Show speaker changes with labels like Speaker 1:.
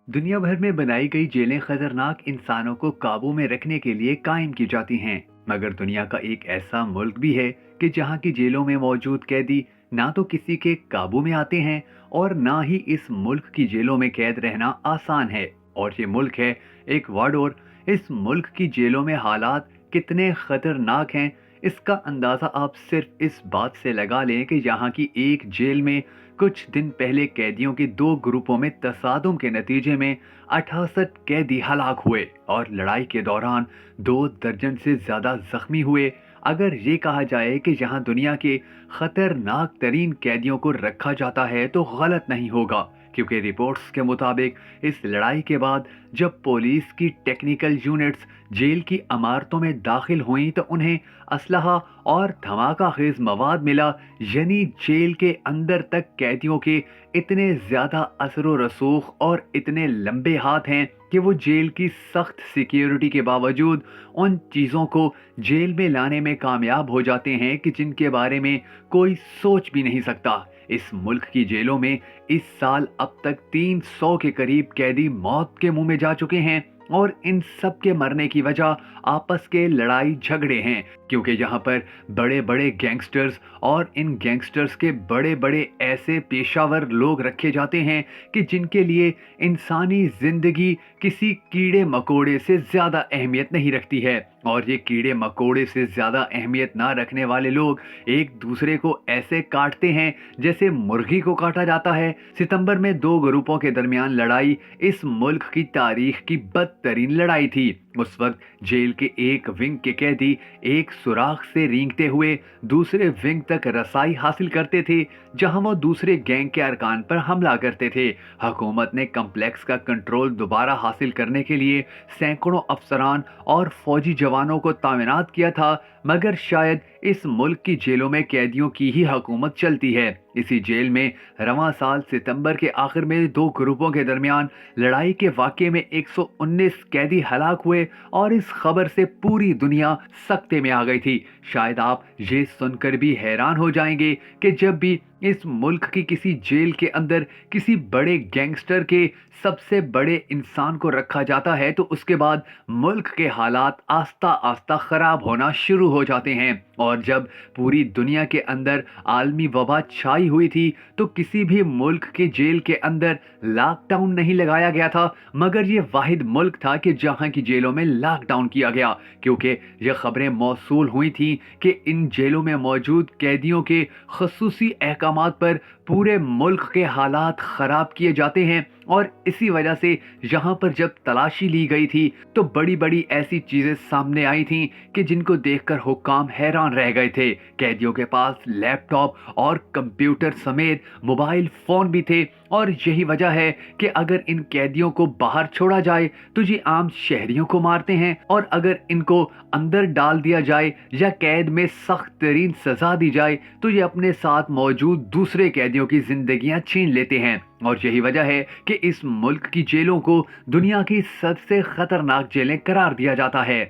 Speaker 1: दुनिया भर में बनाई गई जेलें खतरनाक इंसानों को काबू में रखने के लिए कायम की जाती हैं। मगर दुनिया का एक ऐसा मुल्क भी है कि जहां की जेलों में मौजूद कैदी ना तो किसी के काबू में आते हैं और ना ही इस मुल्क की जेलों में कैद रहना आसान है। और ये मुल्क है इक्वाडोर। इस मुल्क की जेलों में हालात कितने खतरनाक हैं, इसका अंदाजा आप सिर्फ इस बात से लगा लें कि यहाँ की एक जेल में कुछ दिन पहले कैदियों के दो ग्रुपों में तसादुम के नतीजे में 68 कैदी हलाक हुए और लड़ाई के दौरान 2 दर्जन से ज्यादा जख्मी हुए। अगर ये कहा जाए कि यहाँ दुनिया के खतरनाक तरीन कैदियों को रखा जाता है तो गलत नहीं होगा, क्योंकि रिपोर्ट्स के मुताबिक इस लड़ाई के बाद जब पुलिस की टेक्निकल यूनिट्स जेल की इमारतों में दाखिल हुई तो उन्हें असलहा और धमाका खेज मवाद मिला। यानी जेल के अंदर तक कैदियों के इतने ज्यादा असर रसूख और इतने लंबे हाथ हैं कि वो जेल की सख्त सिक्योरिटी के बावजूद उन चीजों को जेल में लाने में कामयाब हो जाते हैं कि जिनके बारे में कोई सोच भी नहीं सकता। इस मुल्क की जेलों में इस साल अब तक 300 के करीब कैदी मौत के मुंह में जा चुके हैं और इन सब के मरने की वजह आपस के लड़ाई झगड़े हैं, क्योंकि यहाँ पर बड़े बड़े गैंगस्टर्स और इन गैंगस्टर्स के बड़े बड़े ऐसे पेशावर लोग रखे जाते हैं कि जिनके लिए इंसानी जिंदगी किसी कीड़े मकोड़े से ज्यादा अहमियत नहीं रखती है। और ये कीड़े मकोड़े से ज्यादा अहमियत ना रखने वाले लोग एक दूसरे को ऐसे काटते हैं जैसे मुर्गी को काटा जाता है। सितंबर में 2 ग्रुपों के दरमियान लड़ाई इस मुल्क की तारीख की बदतरीन लड़ाई थी। उस वक्त जेल के एक विंग के कैदी एक सुराख से रेंगते हुए दूसरे विंग तक रसाई हासिल करते थे, जहां वो दूसरे गैंग के अरकान पर हमला करते थे। हुकूमत ने कम्प्लेक्स का कंट्रोल दोबारा हासिल करने के लिए सैकड़ों अफसरान और फौजी जवानों को तैनात किया था, मगर शायद इस मुल्क की जेलों में कैदियों की ही हुकूमत चलती है। इसी जेल में रवां साल सितंबर के आखिर में 2 ग्रुपों के दरमियान लड़ाई के वाक़े में 119 कैदी हलाक हुए और इस खबर से पूरी दुनिया सख्ते में आ गई थी। शायद आप ये सुनकर भी हैरान हो जाएंगे कि जब भी इस मुल्क की किसी जेल के अंदर किसी बड़े गैंगस्टर के सबसे बड़े इंसान को रखा जाता है तो उसके बाद मुल्क के हालात आस्ता आस्ता खराब होना शुरू हो जाते हैं। और जब पूरी दुनिया के अंदर आलमी वबा छाई हुई थी तो किसी भी मुल्क के जेल के अंदर लॉकडाउन नहीं लगाया गया था, मगर ये वाहिद मुल्क था कि जहां की जेलों में लॉकडाउन किया गया, क्योंकि ये खबरें मौसूल हुई थी कि इन जेलों में मौजूद कैदियों के खसूसी अहकामात पर पूरे मुल्क के हालात खराब किए जाते हैं। और इसी वजह से यहाँ पर जब तलाशी ली गई थी तो बड़ी बड़ी ऐसी चीजें सामने आई थीं कि जिनको देखकर हुक्काम हैरान रह गए थे। कैदियों के पास लैपटॉप और कंप्यूटर समेत मोबाइल फोन भी थे, और यही वजह है कि अगर इन कैदियों को बाहर छोड़ा जाए तो ये आम शहरियों को मारते हैं, और अगर इनको अंदर डाल दिया जाए या कैद में सख्त तरीन सजा दी जाए तो ये अपने साथ मौजूद दूसरे कैदियों की जिंदगियां छीन लेते हैं। और यही वजह है कि इस मुल्क की जेलों को दुनिया की सबसे खतरनाक जेलें करार दिया जाता है।